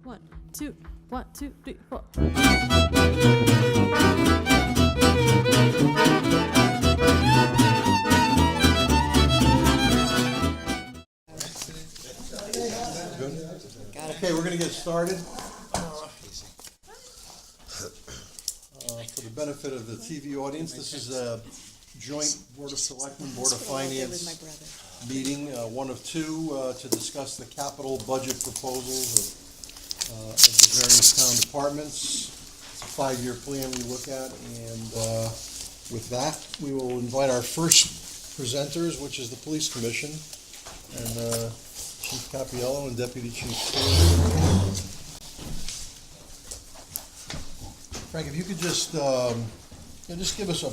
One, two, 3, 4. Okay, we're going to get started. For the benefit of the TV audience, this is a joint Board of Selectmen, Board of Finance meeting, one of two, to discuss the capital budget proposals of the various town departments. It's a 5-year plan we look at, and with that, we will invite our first presenters, which is the Police Commission, and Chief Capiello and Deputy Chief Stewart. Frank, if you could just give us a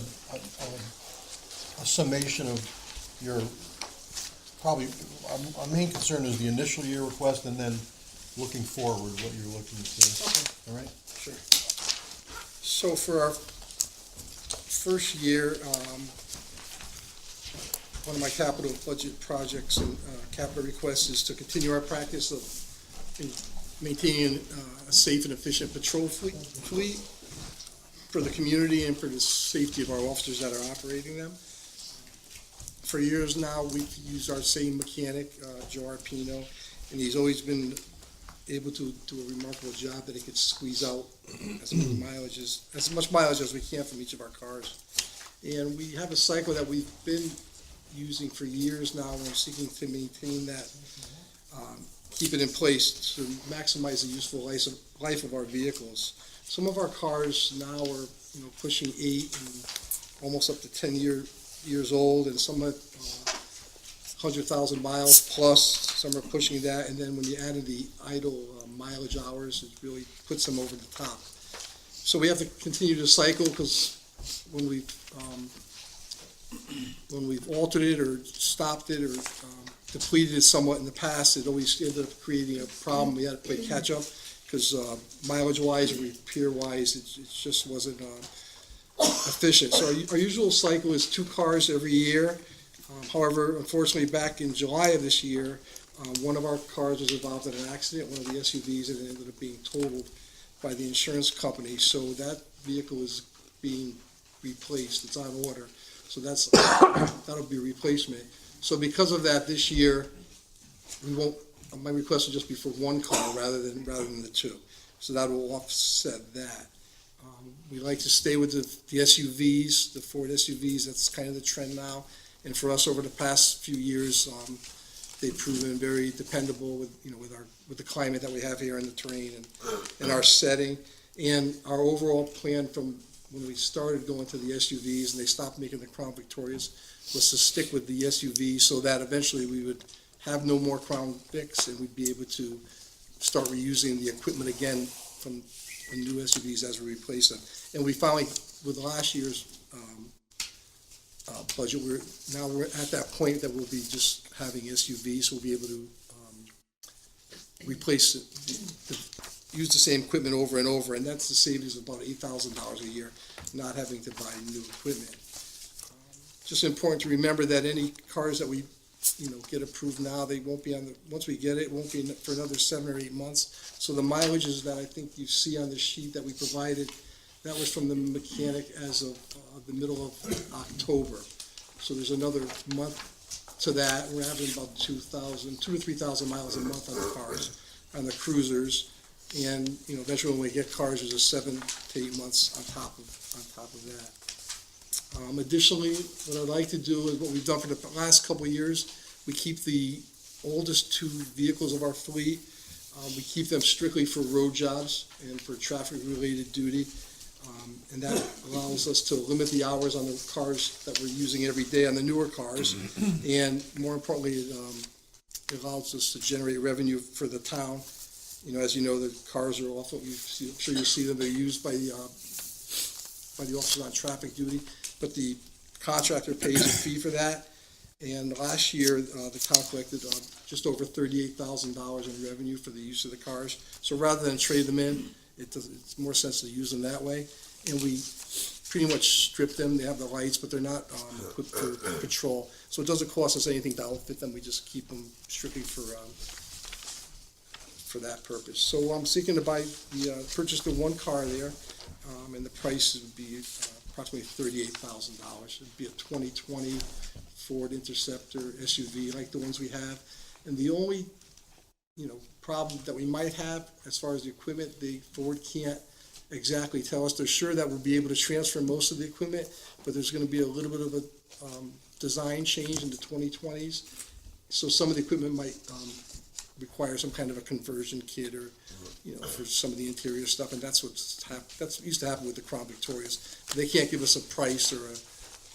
summation of your, probably, our main concern is the initial year request and then looking forward, what you're looking to. Okay. All right? Sure. So for our first year, one of my capital budget projects and capital requests is to continue our practice of maintaining a safe and efficient patrol fleet for the community and for the safety of our officers that are operating them. For years now, we've used our same mechanic, Joe Arpino, and he's always been able to do a remarkable job that he could squeeze out as much mileage as we can from each of our cars. And we have a cycle that we've been using for years now, and we're seeking to maintain that, keep it in place to maximize the useful life of our vehicles. Some of our cars now are, pushing 8 and almost up to 10 years old, and some are 100,000 miles plus. Some are pushing that, and then when you add in the idle mileage hours, it really puts them over the top. So we have to continue to cycle, because when we've altered it or stopped it or depleted it somewhat in the past, it always ended up creating a problem. We had to play catch up, because mileage-wise and repair-wise, it just wasn't efficient. So our usual cycle is 2 cars every year. However, unfortunately, back in July of this year, one of our cars was involved in an accident, one of the SUVs, and it ended up being totaled by the insurance company. So that vehicle is being replaced. It's on order. So that'll be a replacement. So because of that, this year, my request will just be for 1 car rather than the 2. So that will offset that. We like to stay with the SUVs, the Ford SUVs. That's kind of the trend now. And for us, over the past few years, they've proven very dependable with the climate that we have here and the terrain and our setting. And our overall plan from when we started going to the SUVs and they stopped making the Crown Victorias was to stick with the SUVs, so that eventually we would have no more Crown Vics and we'd be able to start reusing the equipment again from the new SUVs as we replace them. And we finally, with last year's budget, we're at that point that we'll be just having SUVs, so we'll be able to replace use the same equipment over and over, and that's the savings of about $8,000 a year, not having to buy new equipment. Just important to remember that any cars that we get approved now, they won't be once we get it, won't be for another 7 or 8 months. So the mileages that I think you see on the sheet that we provided, that was from the mechanic as of the middle of October. So there's another month to that. We're having about 2,000 or 3,000 miles a month on the cars, on the cruisers. And eventually when we get cars, there's a 7 to 8 months on top of that. Additionally, what I'd like to do is what we've done for the last couple of years. We keep the oldest 2 vehicles of our fleet. We keep them strictly for road jobs and for traffic-related duty. And that allows us to limit the hours on the cars that we're using every day on the newer cars. And more importantly, it allows us to generate revenue for the town. As you know, the cars are often, I'm sure you see them, they're used by the officers on traffic duty, but the contractor pays a fee for that. And last year, the town collected just over $38,000 in revenue for the use of the cars. So rather than trade them in, it's more sense to use them that way. And we pretty much strip them. They have the lights, but they're not equipped for patrol. So it doesn't cost us anything to outfit them. We just keep them strictly for for that purpose. So I'm seeking to purchase the one car there, and the price would be approximately $38,000. It'd be a 2020 Ford Interceptor SUV like the ones we have. And the only, problem that we might have as far as the equipment, the Ford can't exactly tell us. They're sure that we'll be able to transfer most of the equipment, but there's gonna be a little bit of a design change in the 2020s. So some of the equipment might require some kind of a conversion kit or, for some of the interior stuff, and that's that's used to happen with the Crown Victorias. They can't give us a price or a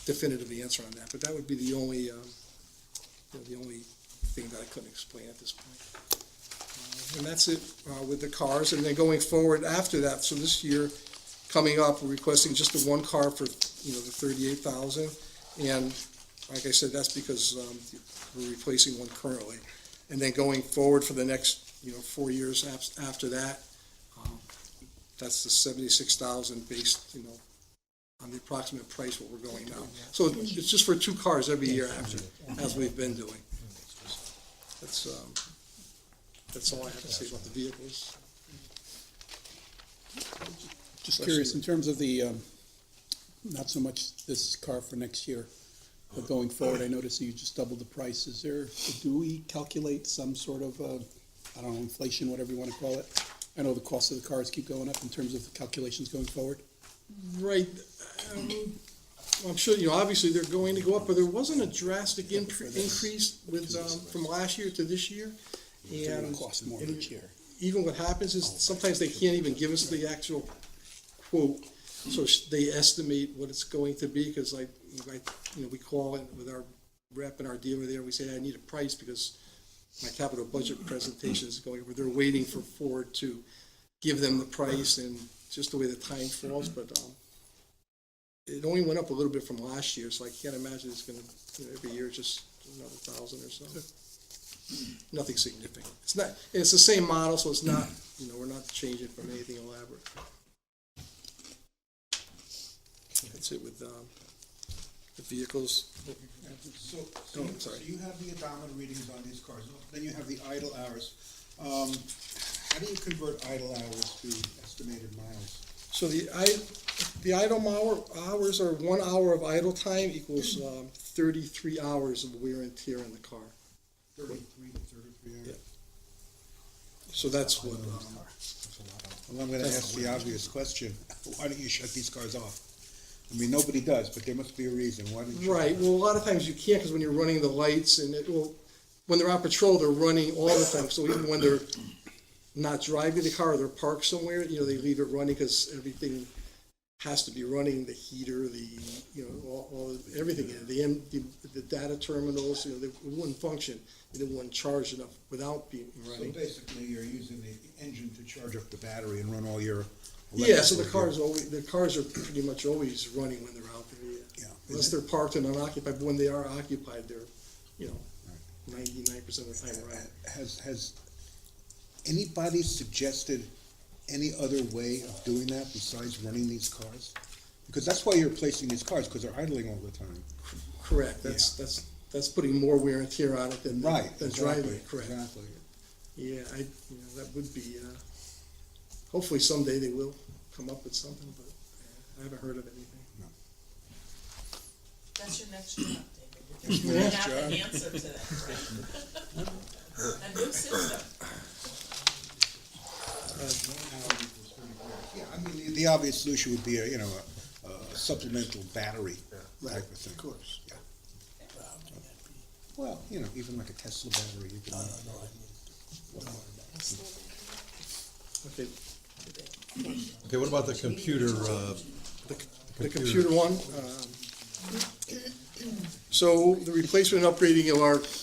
definitive answer on that, but that would be the only, the only thing that I couldn't explain at this point. And that's it with the cars, and then going forward after that, so this year, coming up, we're requesting just the one car for, the $38,000, and like I said, that's because we're replacing one currently. And then going forward for the next, 4 years after that, that's the $76,000 based, on the approximate price what we're going now. So it's just for 2 cars every year after, as we've been doing. That's all I have to say about the vehicles. Just curious, in terms of the, not so much this car for next year, but going forward, I noticed you just doubled the price. Do we calculate some sort of, inflation, whatever you want to call it? I know the cost of the cars keep going up in terms of the calculations going forward. Right. I'm sure, obviously they're going to go up, but there wasn't a drastic increase with, from last year to this year. They're going to cost more each year. Even what happens is sometimes they can't even give us the actual quote, so they estimate what it's going to be, because we call it with our rep and our dealer there, we say, I need a price because my capital budget presentation is going over. They're waiting for Ford to give them the price, and just the way the time falls, but it only went up a little bit from last year, so I can't imagine it's gonna, every year just another 1,000 or so. Nothing significant. It's the same model, so it's not, we're not changing from anything elaborate. That's it with the vehicles. So I'm sorry. you have the odometer readings on these cars, then you have the idle hours. How do you convert idle hours to estimated miles? So the idle hours are 1 hour of idle time equals 33 hours of wear and tear in the car. 33 hours? Yeah. So that's what, Well, I'm gonna ask the obvious question, why don't you shut these cars off? I mean, nobody does, but there must be a reason, why don't you? right, well, a lot of times you can't, because when you're running the lights and when they're on patrol, they're running all the time, so even when they're not driving the car or they're parked somewhere, they leave it running because everything has to be running, the heater, everything, the data terminals, they wouldn't function, they wouldn't charge enough without being So running. basically, you're using the engine to charge up the battery and run all your. Yeah, so the electrical cars are pretty much always running when they're out there, Yeah. unless they're parked and unoccupied, but when they are occupied, they're, 99% of the time running. Has anybody suggested any other way of doing that besides running these cars? Because that's why you're replacing these cars, because they're idling all the time. Correct, that's putting more wear and tear on it than driving it, correct. Exactly. Yeah, that would be, hopefully someday they will come up with something, but I haven't heard of anything. That's your next job, David. You're gonna have an answer to that, right? A new system. Yeah, I mean, the obvious solution would be a supplemental battery type of thing. Of course. Yeah. Well, even like a Tesla battery, you can. Okay, Okay, what about the computer, the computer one. So the replacement and upgrading of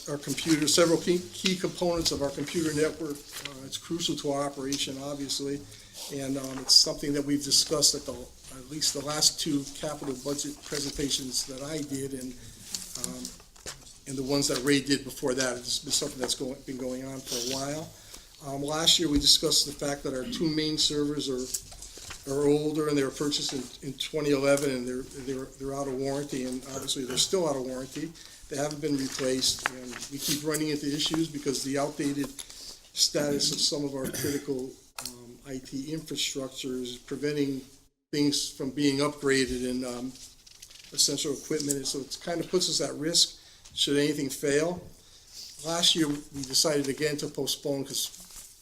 our computer, several key components of our computer network, it's crucial to our operation, obviously. And it's something that we've discussed at least the last 2 capital budget presentations that I did, and the ones that Ray did before that. It's been something that's been going on for a while. Last year, we discussed the fact that our 2 main servers are older, and they were purchased in 2011, and they're out of warranty, and obviously they're still out of warranty. They haven't been replaced, and we keep running into issues because the outdated status of some of our critical IT infrastructures, preventing things from being upgraded and essential equipment. And so it kind of puts us at risk should anything fail. Last year, we decided again to postpone because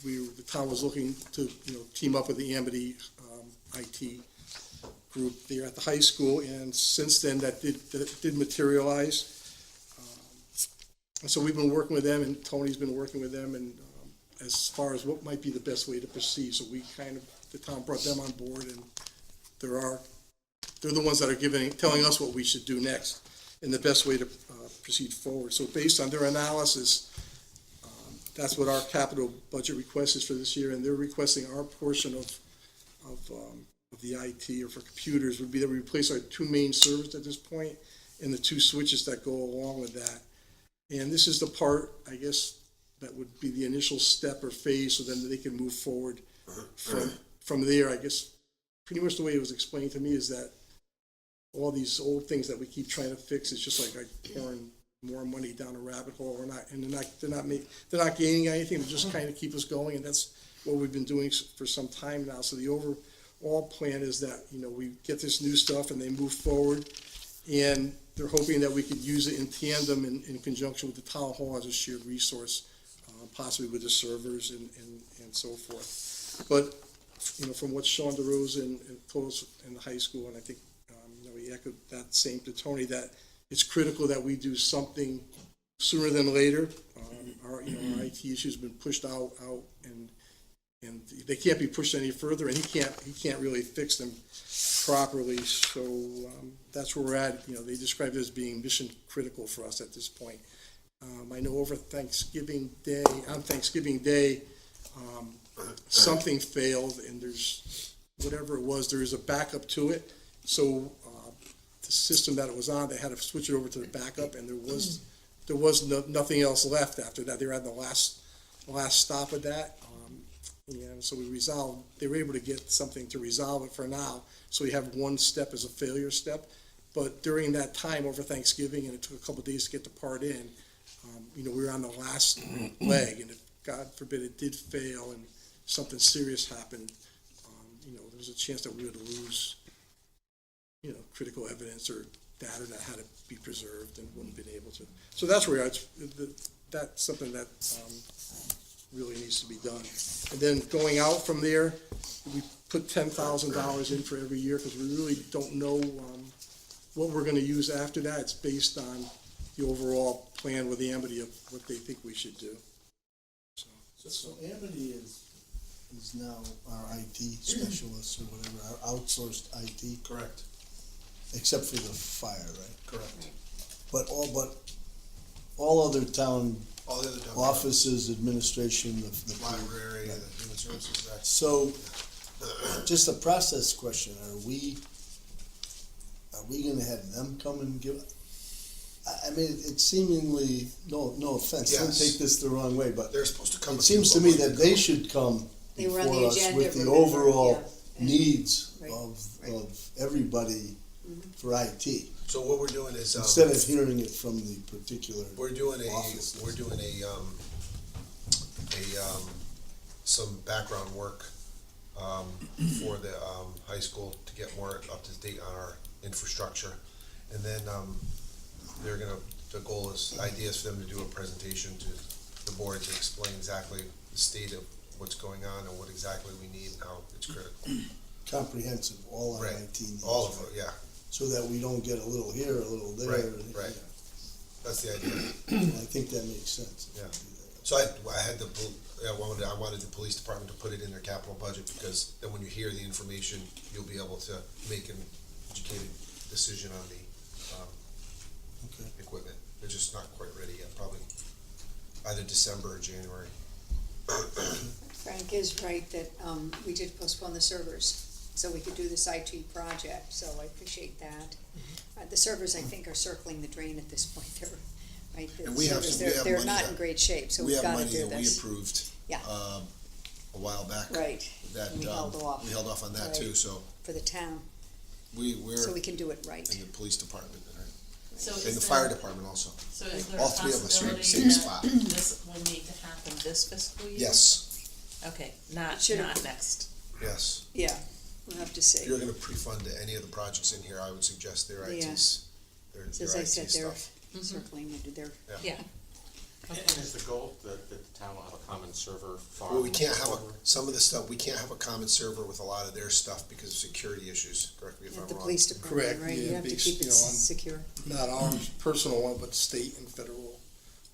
the town was looking to, team up with the Amity IT group there at the high school, and since then, that did materialize. And so we've been working with them, and Tony's been working with them, and as far as what might be the best way to proceed. So the town brought them on board, and they're the ones that are telling us what we should do next and the best way to proceed forward. So based on their analysis, that's what our capital budget request is for this year, and they're requesting our portion of the IT or for computers would be that we replace our two main servers at this point and the two switches that go along with that. And this is the part, I guess, that would be the initial step or phase, so then they can move forward from there. I guess pretty much the way it was explained to me is that all these old things that we keep trying to fix is just like pouring more money down a rabbit hole. They're not gaining anything. They just kind of keep us going, and that's what we've been doing for some time now. So the overall plan is that we get this new stuff and they move forward, and they're hoping that we could use it in tandem in conjunction with the town hall as a shared resource, possibly with the servers and so forth. But from what Sean DeRose and told us in the high school, and I think he echoed that same to Tony, that it's critical that we do something sooner than later. Our IT issues have been pushed out, and they can't be pushed any further, and he can't really fix them properly. So that's where we're at. They described it as being mission critical for us at this point. I know over Thanksgiving Day, something failed, and there's whatever it was, there is a backup to it. So the system that it was on, they had to switch it over to the backup, and there was nothing else left after that. They were at the last stop of that, and so they were able to get something to resolve it for now. So we have one step as a failure step, but during that time over Thanksgiving, and it took a couple of days to get the part in, we were on the last leg, and if God forbid it did fail and something serious happened, there was a chance that we would lose critical evidence or data that had to be preserved and wouldn't have been able to. So that's where that's something that really needs to be done. And then going out from there, we put $10,000 in for every year because we really don't know what we're going to use after that. It's based on the overall plan with Amity of what they think we should do. So Amity is now our IT specialist or whatever, our outsourced IT. Correct. Except for the fire, right? Correct. But all other town All the other town offices, administration, the library, right. the human services, right? So, just a process question, are we gonna have them come and give? I mean, it's seemingly, no offense, don't Yes. take this the wrong way, but They're supposed to come. it if seems to people me like that to they come. should come They were on the before us agenda, with the remember, overall yeah. needs Right, right. of everybody for IT, So what we're doing is, instead of hearing it from the particular we're doing offices. some background work, for the, high school to get more up to date on our infrastructure. And then, the goal is, idea is for them to do a presentation to the board to explain exactly the state of what's going on and what exactly we need and how it's critical. comprehensive, all our Right. IT needs. All of right? it, yeah, So that we don't get a little here, a little there. Right. That's the idea. I think that makes sense. Yeah. So I had I wanted the police department to put it in their capital budget, because then when you hear the information, you'll be able to make an educated decision on the, Okay. equipment. They're just not quite ready yet, probably either December or January. Frank is right that we did postpone the servers so we could do this IT project, so I appreciate that. The servers, I think, are circling the drain at this point. They're, right, the And we have servers, some- we have they're money not that- in great shape, so We we've have gotta money do that we this. approved, Yeah. a while back. Right, That, and we held off. we held off on that Right. too, so For the town, we're so we can do it right. in the police department, right? So And is the there- fire department also. So is there a All three of us are in the possibility same that spot. this will need to happen this fiscal year? Yes, Okay, not Should've- next. yes. Yeah, we'll have to If see. you're gonna pre-fund any of the projects in here, I would suggest their Yeah. ITs, their So as I IT said, they're stuff. circling into their, Yeah. And is the goal that the town will have a common server farm? Well, we can't have some of the stuff, we can't have a common server with a lot of their stuff because of security issues, correct me if I'm at the wrong. police department, Correct, right? yeah, You have to because, keep it you know, I'm- secure. Not ours, personal one, but state and federal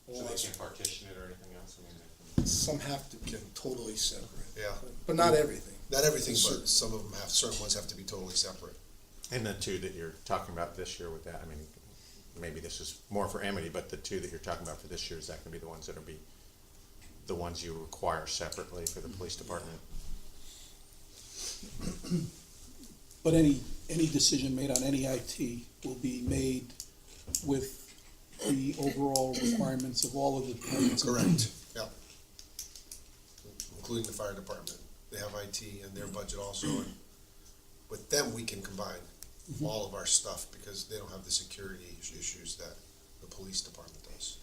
So they laws. can't partition it or anything else? I mean, they can. Some have to get totally separate. Yeah. But not everything. Not everything, Certain- but some of them have, certain ones have to be totally separate. And the two that you're talking about this year with that, I mean, maybe this is more for Amity, but the two that you're talking about for this year, is that gonna be the ones that'll be the ones you require separately for the police department? But any decision made on any IT will be made with the overall requirements of all of the departments. Correct, yeah. Including the fire department. They have IT and their budget also, and with them, we can combine all of our stuff because they don't have the security issues that the police department does.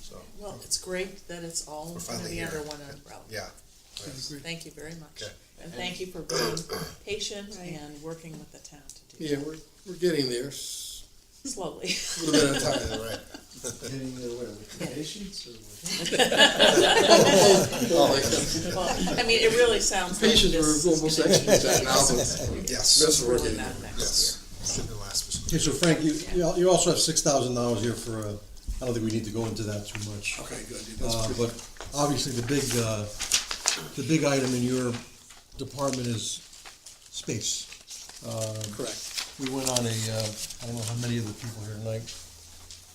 So, Well, it's great that it's all We're gonna finally be here. under one umbrella. yeah. Thank you very much. Okay. And thank you for being patient Right. and working with the town to do Yeah, we're getting there, it slowly. a little bit at a time. Yeah, right. Getting there with patience or with? Well, I mean, it really sounds like Patience, this we're is almost gonna experts be- at now, but Yes. rest we're Really getting not there. next Yes. year. Should have been last fiscal Okay, year. so Frank, you also have $6,000 here for, I don't think we need to go into that too much. Okay, good. That's pretty- But obviously, the big item in your department is space. Correct. We went on I don't know how many of the people here tonight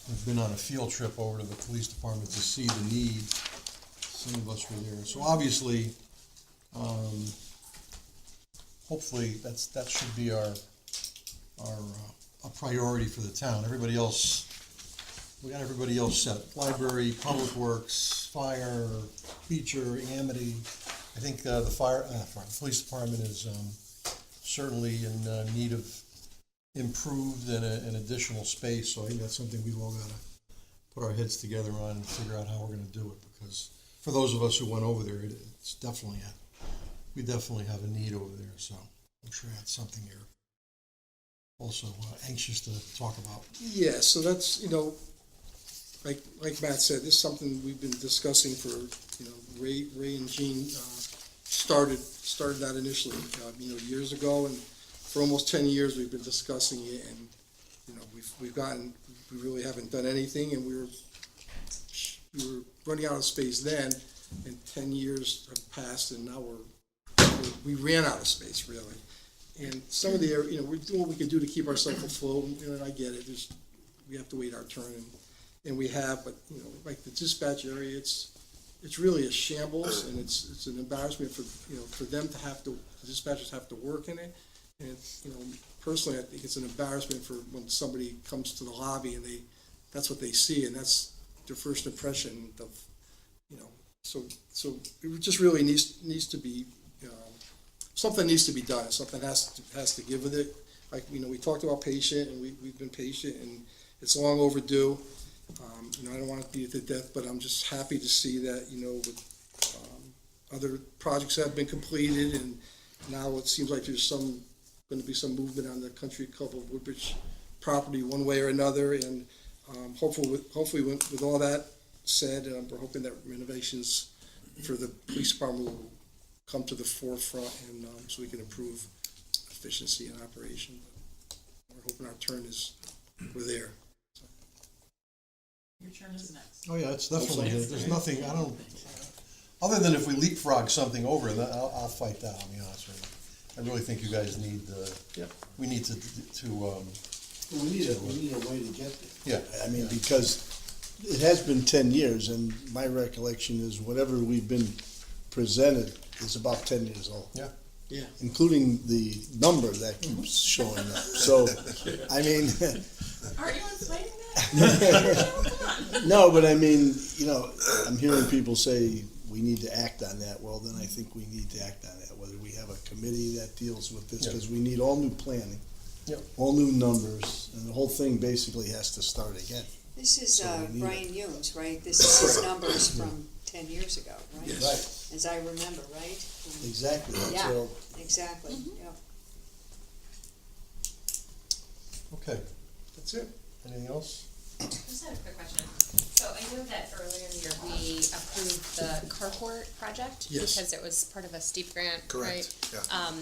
have been on a field trip over to the police department to see the need. Some of us were there. So obviously, hopefully, that should be a priority for the town. Everybody else, we got everybody else set. Library, Public Works, Fire, Beecher, Amity. I think the police department is certainly in need of improved and an additional space, so I think that's something we've all gotta put our heads together on and figure out how we're gonna do it, because for those of us who went over there, it's definitely we definitely have a need over there, so I'm sure that's something you're also anxious to talk about. Yeah, so that's, like Matt said, this is something we've been discussing for, Ray and Jean, started that initially, years ago, and for almost 10 years, we've been discussing it, and, we really haven't done anything, and we were running out of space then, and 10 years have passed, and now we ran out of space, really. And some of the, we're doing what we can do to keep ourselves afloat, and I get it, we have to wait our turn, and we have, but, like the dispatch area, it's really a shambles, and it's an embarrassment for them to have to, the dispatchers have to work in it. And, personally, I think it's an embarrassment for when somebody comes to the lobby and that's what they see, and that's their first impression of, so it just really needs to be, something needs to be done, something has to give with it. Like, we talked about patient, and we've been patient, and it's long overdue. I don't want to beat it to death, but I'm just happy to see that, with other projects that have been completed, and now it seems like there's going to be some movement on the Country Club of Woodbridge property one way or another, and hopefully with all that said, we're hoping that renovations for the police department will come to the forefront, and so we can improve efficiency and operation. We're hoping we're there. Your turn is next. Oh, yeah, it's definitely, there's nothing, other than if we leapfrog something over, then I'll fight that, I'll be honest with you. I really think you guys need, we need to, We need a way to get there. yeah. I mean, because it has been 10 years, and my recollection is whatever we've been presented is about 10 years old. Yeah. Yeah. Including the number that keeps showing up. So, I mean, Aren't you inflating that? no, but I mean, I'm hearing people say we need to act on that. Well, then I think we need to act on that, whether we have a committee that deals with this, because we need all new planning, Yep. all new numbers, and the whole thing basically has to start again. This is So we need Brian Humes, right? This is his numbers from 10 years ago, right? Right, As I remember, right? exactly, Yeah. so, Exactly, yeah. Okay, That's it. anything else? I just had a quick question. So I know that earlier in the year, we approved the carport project. Yes. Because it was part of a steep grant, right? Correct, yeah.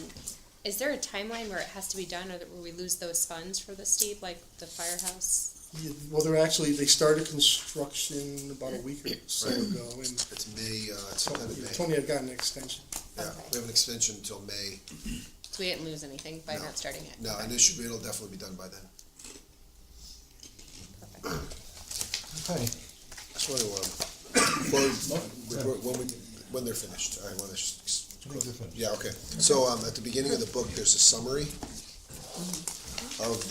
Is there a timeline where it has to be done, or will we lose those funds for the steep, like the firehouse? Yeah, well, they started construction about a week or so Right. ago, and It's May, it's the end of May. Tony had gotten an extension. Yeah, Okay. we have an extension until May. So we didn't lose anything by No. not starting it? No, and it'll definitely be done by then. Okay, Just want to, when they're finished, I want to. I think they're finished. Yeah, okay. So, at the beginning of the book, there's a summary of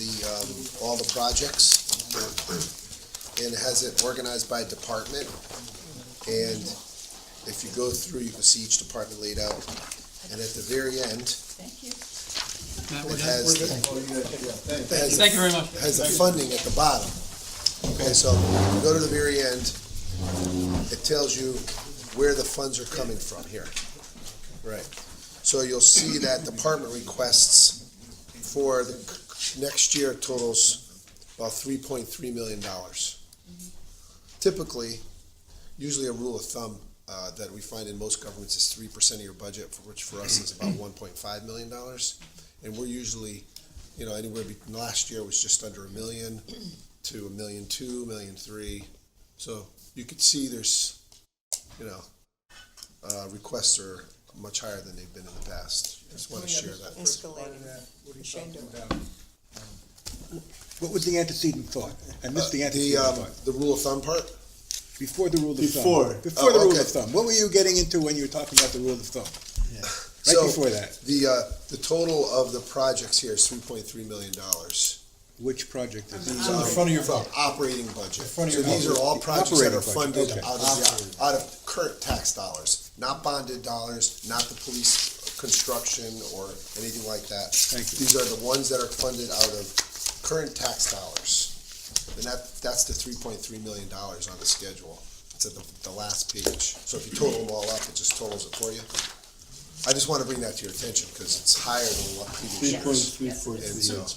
all the projects. And it has it organized by department. And if you go through, you can see each department laid out. And at the very end, it has, Thank you very much. has the funding at the bottom. Okay, so if you go to the very end, it tells you where the funds are coming from here. Right. So you'll see that department requests for the next year totals about $3.3 million. Typically, usually a rule of thumb that we find in most governments is 3% of your budget, which for us is about $1.5 million. And we're usually, anywhere between, last year was just under $1 million to $1.2 million, $1.3 million. So you could see there's, requests are much higher than they've been in the past. Just want to share that. Escalating. Crescendo. What was the antecedent thought? I missed the antecedent thought. The rule of thumb part? Before the rule of thumb. Before. Before the Oh, rule okay. of thumb. What were you getting into when you were talking about the rule of thumb? yeah. Right So, before that. The total of the projects here is $3.3 million. Which project is in this? the front of your phone. Operating budget. front of So your these are all projects that are Operating funded budget, okay. out of current tax dollars, not bonded dollars, not the police construction or anything like that. Thank you. These are the ones that are funded out of current tax dollars. And that's the $3.3 million on the schedule. It's at the last page. So if you total them all up, it just totals it for you. I just want to bring that to your attention because it's higher than what previous years.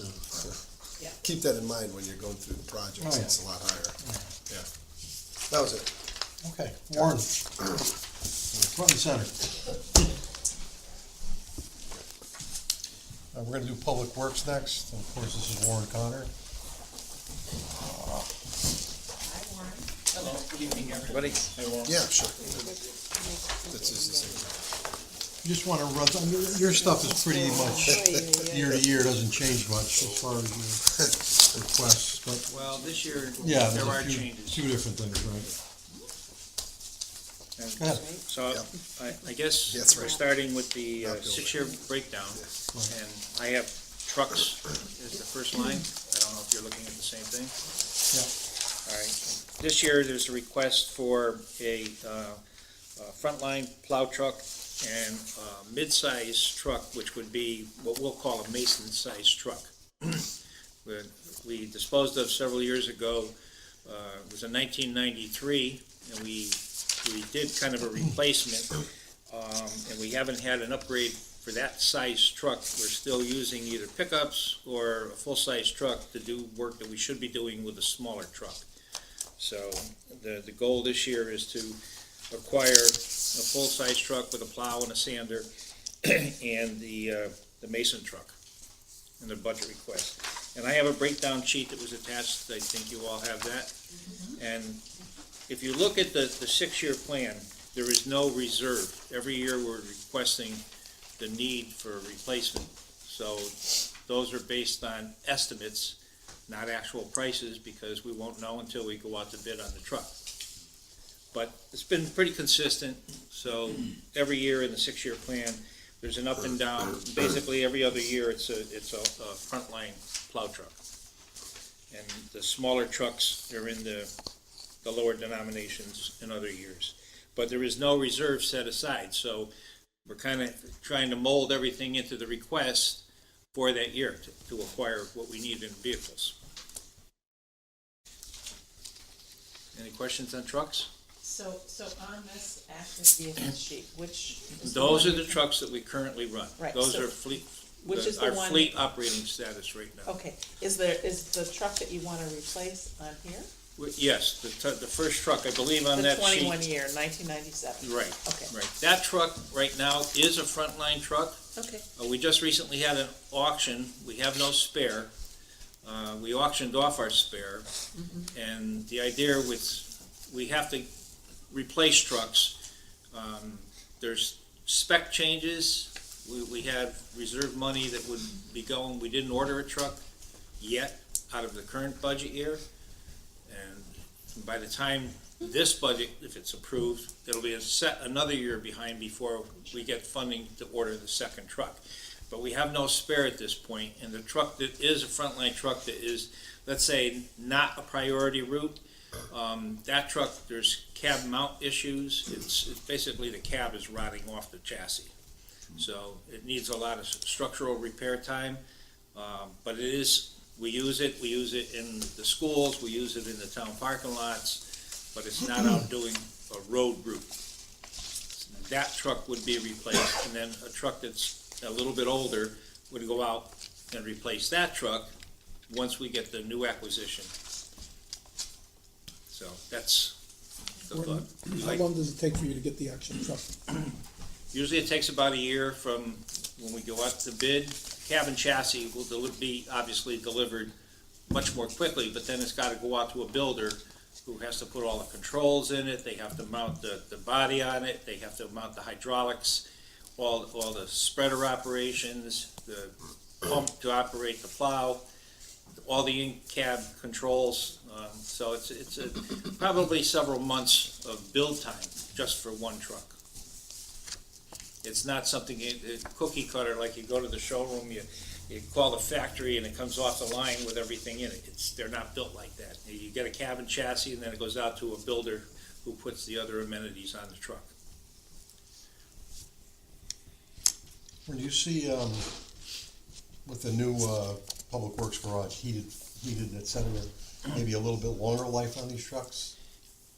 And so, keep that in mind when you're going through the projects. Right. It's a lot higher. Yeah. That was it. Okay, Warren, front and center. We're gonna do Public Works next, and of course, this is Warren Connor. Yeah, sure. That's just the same. You just wanna run, your stuff is pretty much year to year, doesn't change much as far as your requests, but, Well, this year, yeah, there are there's a changes. few different things, right? And Go ahead. So I guess That's we're right. starting with the Not building. 6-year breakdown. And I have trucks as the first line. I don't know if you're looking at the same thing. All right. This year, there's a request for a frontline plow truck and a mid-size truck, which would be what we'll call a Mason-sized truck. We disposed of several years ago, it was in 1993, and we did kind of a replacement, and we haven't had an upgrade for that size truck. We're still using either pickups or a full-size truck to do work that we should be doing with a smaller truck. So the goal this year is to acquire a full-size truck with a plow and a sander and the Mason truck in the budget request. And I have a breakdown sheet that was attached. I think you all have that. And if you look at the 6-year plan, there is no reserve. Every year we're requesting the need for replacement. So those are based on estimates, not actual prices, because we won't know until we go out to bid on the truck. But it's been pretty consistent, so every year in the 6-year plan, there's an up and down. Basically, every other year, it's a frontline plow truck. And the smaller trucks are in the lower denominations in other years. But there is no reserve set aside, so we're kind of trying to mold everything into the request for that year to acquire what we need in vehicles. Any questions on trucks? So on this active vehicle sheet, which is Those are one the you- trucks that we currently run. Right, Those so are fleet, which is the our one- fleet operating status right now. Okay, is the truck that you wanna replace on here? Yes, the first truck, I believe on The that sheet. 21 year, 1997. Right, Okay. right. That truck right now is a frontline truck. Okay, We just recently had an auction. We have no spare. We auctioned off our spare. And the idea with, we have to replace trucks. There's spec changes. We have reserve money that would be going. We didn't order a truck yet out of the current budget year. And by the time this budget, if it's approved, it'll be another year behind before we get funding to order the second truck. But we have no spare at this point, and the truck that is a frontline truck that is, let's say, not a priority route, that truck, there's cab mount issues. It's basically the cab is rotting off the chassis. So it needs a lot of structural repair time, but it is, we use it in the schools, we use it in the town parking lots, but it's not out doing a road route. That truck would be replaced, and then a truck that's a little bit older would go out and replace that truck once we get the new acquisition. So that's the thought. How long does it take for you to get the actual truck? Usually it takes about a year from when we go out to bid. Cab and chassis will be obviously delivered much more quickly, but then it's gotta go out to a builder who has to put all the controls in it, they have to mount the body on it, they have to mount the hydraulics, all the spreader operations, the pump to operate the plow, all the in-cab controls. So it's probably several months of build time just for one truck. It's not something, cookie cutter, like you go to the showroom, you call the factory and it comes off the line with everything in it. They're not built like that. You get a cab and chassis and then it goes out to a builder who puts the other amenities on the truck. When you see, with the new, Public Works garage, heated, et cetera, maybe a little bit longer life on these trucks?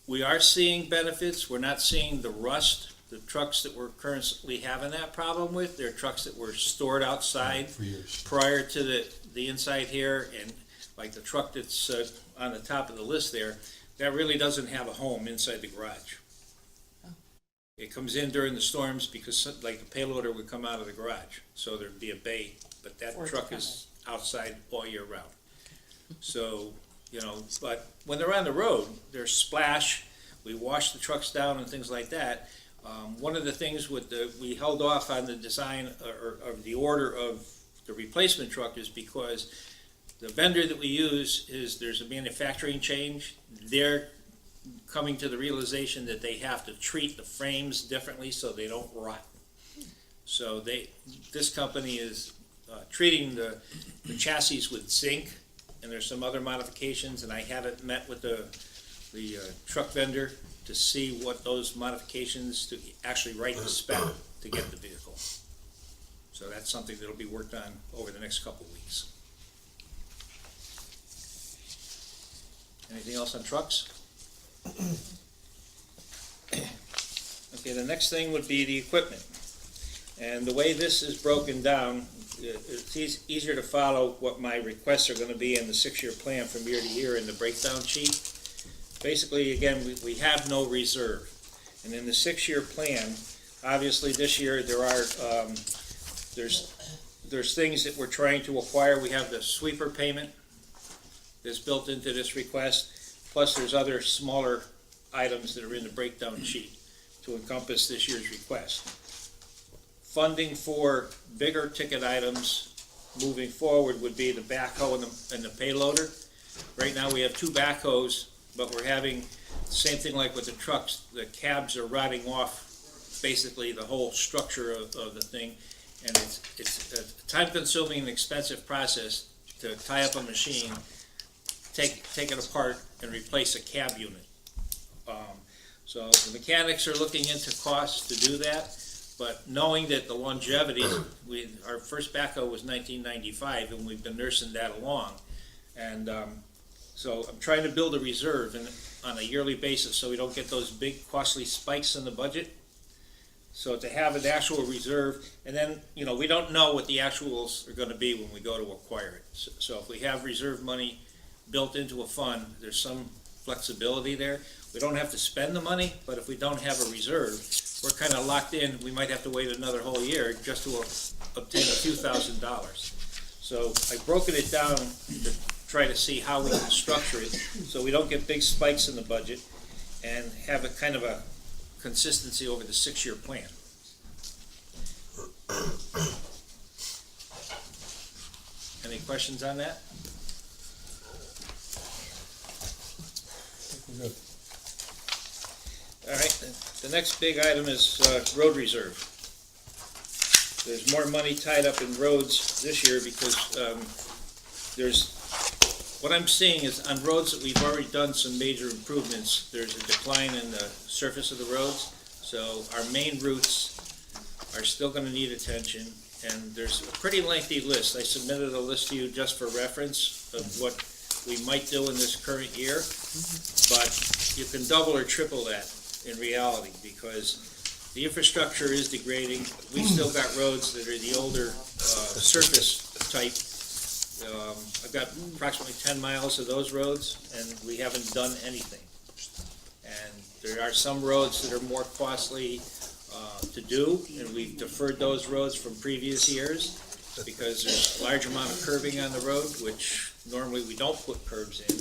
We are seeing benefits. We're not seeing the rust. The trucks that we're currently having that problem with, they're trucks that were stored outside For years. prior to the inside here, and like the truck that's on the top of the list there, that really doesn't have a home inside the garage. It comes in during the storms because like the payloader would come out of the garage, so there'd be a bay, but that Or truck is outside all year round. So, but when they're on the road, there's splash, we wash the trucks down and things like that. One of the things we held off on the design or the order of the replacement truck is because the vendor that we use there's a manufacturing change. They're coming to the realization that they have to treat the frames differently so they don't rot. So this company is treating the chassis with zinc, and there's some other modifications, and I haven't met with the truck vendor to see what those modifications to actually write the spec to get the vehicle. So that's something that'll be worked on over the next couple of weeks. Anything else on trucks? Okay, the next thing would be the equipment. And the way this is broken down, it's easier to follow what my requests are gonna be in the 6-year plan from year to year in the breakdown sheet. Basically, again, we have no reserve. And in the 6-year plan, obviously this year there's things that we're trying to acquire. We have the sweeper payment that's built into this request, plus there's other smaller items that are in the breakdown sheet to encompass this year's request. Funding for bigger ticket items moving forward would be the backhoe and the payloader. Right now, we have 2 backhoes, but we're having the same thing like with the trucks. The cabs are rotting off basically the whole structure of the thing, and it's a time-consuming and expensive process to tie up a machine, take it apart, and replace a cab unit. So the mechanics are looking into costs to do that, but knowing that the longevity, our first backhoe was 1995, and we've been nursing that along. And so I'm trying to build a reserve, and on a yearly basis, so we don't get those big costly spikes in the budget. So to have an actual reserve, and then, we don't know what the actuals are gonna be when we go to acquire it. So if we have reserve money built into a fund, there's some flexibility there. We don't have to spend the money, but if we don't have a reserve, we're kinda locked in. We might have to wait another whole year just to obtain a few $1,000s. So I've broken it down to try to see how we can structure it, so we don't get big spikes in the budget and have a kind of a consistency over the 6-year plan. Any questions on that? We're good. All right, the next big item is road reserve. There's more money tied up in roads this year because what I'm seeing is on roads that we've already done some major improvements, there's a decline in the surface of the roads. So our main routes are still gonna need attention, and there's a pretty lengthy list. I submitted a list to you just for reference of what we might do in this current year, but you can double or triple that in reality, because the infrastructure is degrading. We've still got roads that are the older surface type. I've got approximately 10 miles of those roads, and we haven't done anything. And there are some roads that are more costly to do, and we've deferred those roads from previous years because there's a large amount of curbing on the road, which normally we don't put curbs in.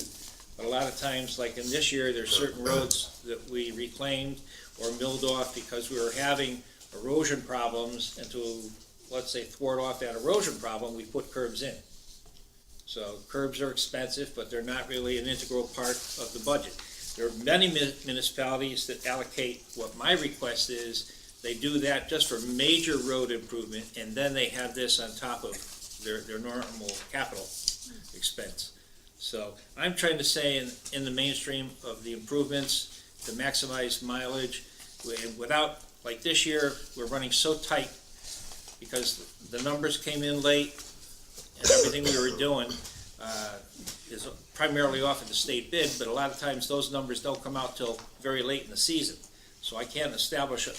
But a lot of times, like in this year, there's certain roads that we reclaimed or milled off because we were having erosion problems, and to, let's say, thwart off that erosion problem, we put curbs in. So curbs are expensive, but they're not really an integral part of the budget. There are many municipalities that allocate, what my request is, they do that just for major road improvement, and then they have this on top of their normal capital expense. So I'm trying to say in the mainstream of the improvements to maximize mileage, without, like this year, we're running so tight because the numbers came in late, and everything we were doing is primarily off of the state bid, but a lot of times those numbers don't come out till very late in the season. So I can't establish a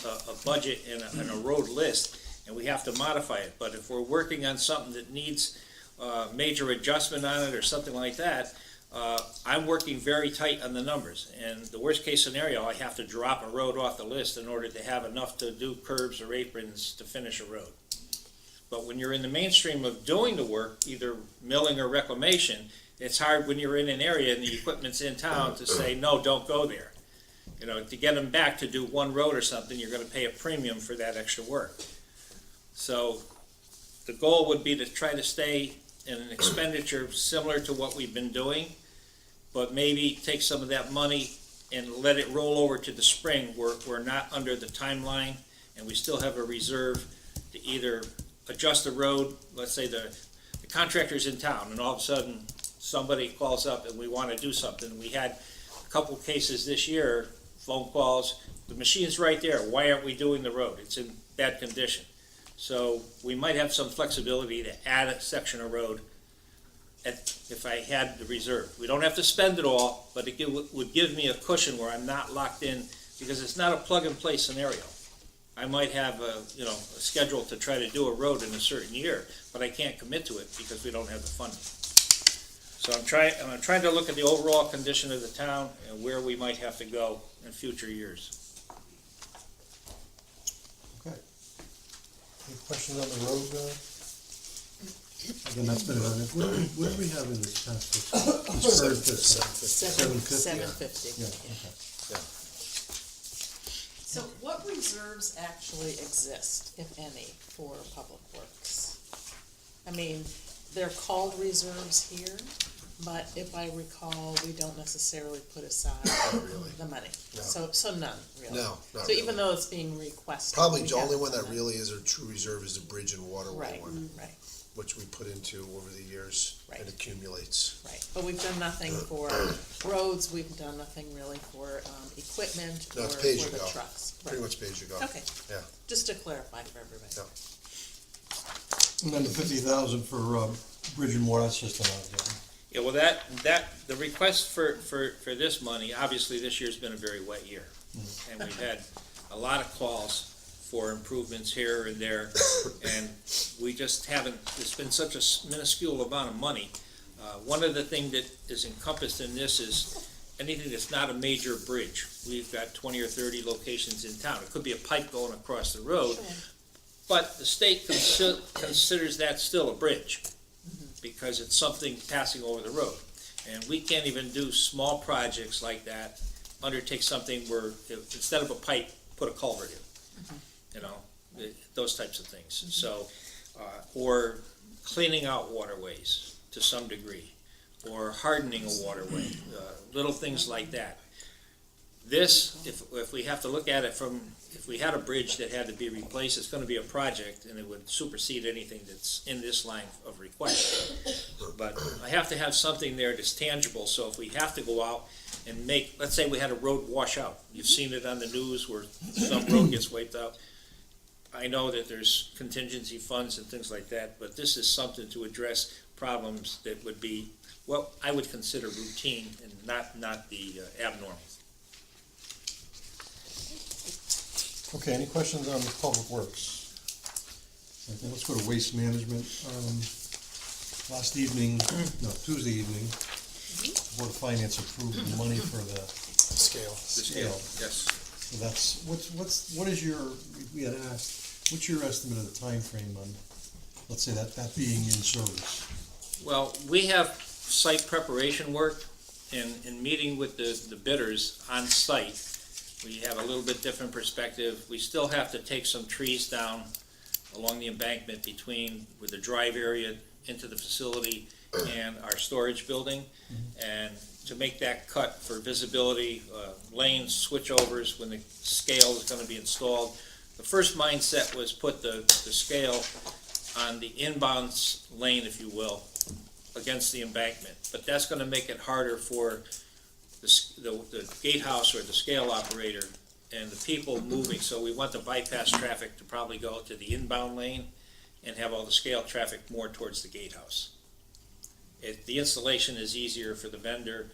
budget and a road list, and we have to modify it. But if we're working on something that needs major adjustment on it or something like that, I'm working very tight on the numbers. And the worst case scenario, I have to drop a road off the list in order to have enough to do curbs or aprons to finish a road. But when you're in the mainstream of doing the work, either milling or reclamation, it's hard when you're in an area and the equipment's in town to say, no, don't go there. To get them back to do one road or something, you're gonna pay a premium for that extra work. So the goal would be to try to stay in an expenditure similar to what we've been doing, but maybe take some of that money and let it roll over to the spring where we're not under the timeline and we still have a reserve to either adjust the road. Let's say the contractor's in town and all of a sudden somebody calls up and we want to do something. We had a couple cases this year, phone calls, the machine's right there, why aren't we doing the road? It's in bad condition. So we might have some flexibility to add a section of road if I had the reserve. We don't have to spend it all, but it would give me a cushion where I'm not locked in, because it's not a plug-and-play snenario. I might have a schedule to try to do a road in a certain year, but I can't commit to it because we don't have the funding. So I'm trying to look at the overall condition of the town and where we might have to go in future years. Okay. Any questions on the road? Again, that's been on it. What do we have in this past fiscal? This current fiscal? 750? 750. Yeah, okay. So what reserves actually exist, if any, for public works? I mean, they're called reserves here, but if I recall, we don't necessarily put aside the money. No. So none, really. No, not So really. even though it's being requested. Probably we the only haven't one that done really is a true reserve is the bridge and waterway Right, one, right, which we put into over the years and Right. accumulates. right. But we've done nothing for roads, we've done nothing really for equipment No, or it's for pay as you the go. trucks. Pretty Right. much pay as you go. Okay, Yeah. just to clarify for everybody. Yeah. And then the 50,000 for bridge and water system out there. Yeah, well, the request for this money, obviously, this year's been a very wet year. And we've had a lot of calls for improvements here and there, and we just haven't, it's been such a minuscule amount of money. One of the things that is encompassed in this is anything that's not a major bridge. We've got 20 or 30 locations in town. It could be a pipe going across the road, but the state considers that still a bridge, because it's something passing over the road. And we can't even do small projects like that, undertake something where, instead of a pipe, put a culvert in, you know, those types of things. So, or cleaning out waterways to some degree, or hardening a waterway, little things like that. This, if we have to look at it from, if we had a bridge that had to be replaced, it's gonna be a project, and it would supersede anything that's in this line of request. But I have to have something there that's tangible, so if we have to go out and make, let's say we had a road wash out, you've seen it on the news where some road gets wiped out. I know that there's contingency funds and things like that, but this is something to address problems that would be, what I would consider routine and not the abnormal. Okay, any questions on Public Works? Okay, let's go to Waste Management. Last evening, no, Tuesday evening, the Board of Finance approved the money for the Scale. The scale, yes. So that's, what is your, we had asked, what's your estimate of the time frame on, let's say that being in service? Well, we have site preparation work, and in meeting with the bidders on site, we have a little bit different perspective. We still have to take some trees down along the embankment between, with the drive area into the facility and our storage building. And to make that cut for visibility, lane switchovers when the scale is gonna be installed. The first mindset was put the scale on the inbound lane, if you will, against the embankment. But that's gonna make it harder for the gatehouse or the scale operator and the people moving. So we want the bypass traffic to probably go to the inbound lane and have all the scale traffic more towards the gatehouse. The installation is easier for the vendor,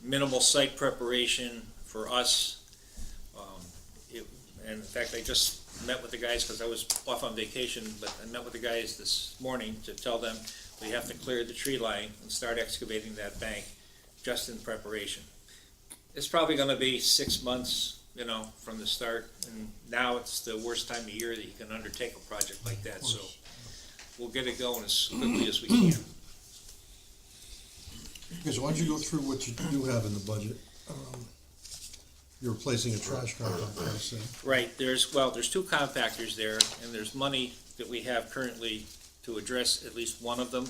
minimal site preparation for us. And in fact, I just met with the guys, because I was off on vacation, but I met with the guys this morning to tell them we have to clear the tree line and start excavating that bank just in preparation. It's probably gonna be 6 months, you know, from the start, and now it's the worst time of year that you can undertake a project like that, so we'll get it going as quickly as we can. Okay, so why don't you go through what you do have in the budget? You're replacing a trash compactor, I say. Right, there's two compactors there, and there's money that we have currently to address at least one of them,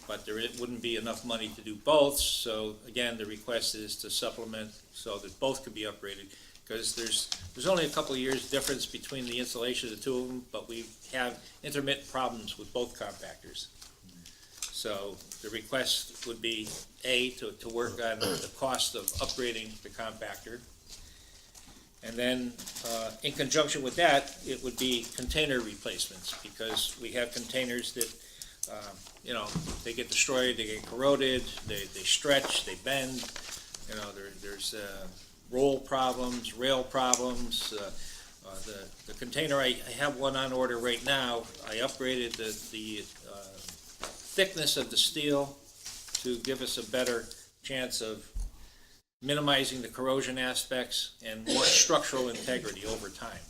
but wouldn't be enough money to do both, so again, the request is to supplement so that both could be upgraded, because there's only a couple of years difference between the installation of the two of them, but we have intermittent problems with both compactors. So the request would be, to work on the cost of upgrading the compactor. And then, in conjunction with that, it would be container replacements, because we have containers that, you know, they get destroyed, they get corroded, they stretch, they bend, you know, there's roll problems, rail problems. The container, I have one on order right now. I upgraded the thickness of the steel to give us a better chance of minimizing the corrosion aspects and more structural integrity over time.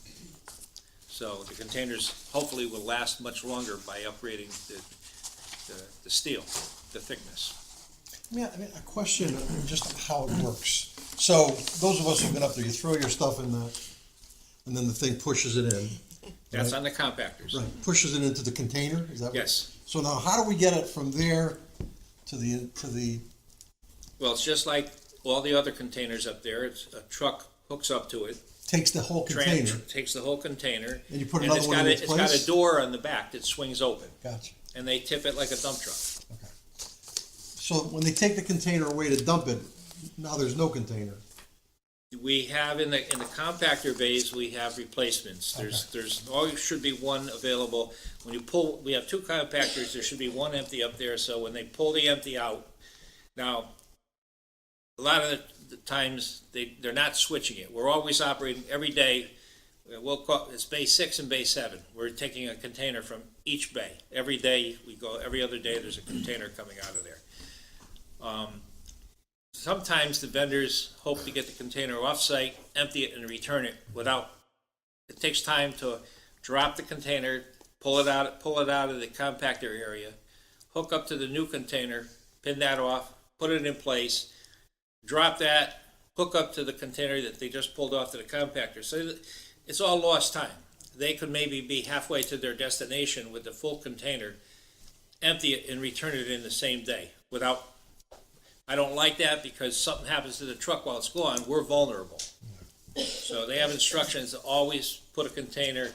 So the containers hopefully will last much longer by upgrading the steel, the thickness. I mean, a question, just how it works. So, those of us who've been up there, you throw your stuff in that, and then the thing pushes it in. That's right? on the compactors. Right, pushes it into the container, is that what? Yes. So now, how do we get it from there to the, Well, it's just like all the other containers up there. It's a truck hooks up to it. takes the whole container? Takes the whole container. And you put another one in its It's got place? a door on the back that swings open, Gotcha, and they tip it like a dump truck. okay. So when they take the container away to dump it, now there's no container. We have in the compactor bays, we have replacements. There's always should be one available. When you pull, we have two compactors, there should be one empty up there, so when they pull the empty out, Now, a lot of the times, they're not switching it. We're always operating every day. We'll call, it's Bay 6 and Bay 7. We're taking a container from each bay. Every day, we go, every other day, there's a container coming out of there. Sometimes the vendors hope to get the container off-site, empty it, and return it without, it takes time to drop the container, pull it out of the compactor area, hook up to the new container, pin that off, put it in place, drop that, hook up to the container that they just pulled off to the compactor. So it's all lost time. They could maybe be halfway to their destination with the full container, empty it, and return it in the same day without. I don't like that because something happens to the truck while it's gone, we're vulnerable. So they have instructions to always put a container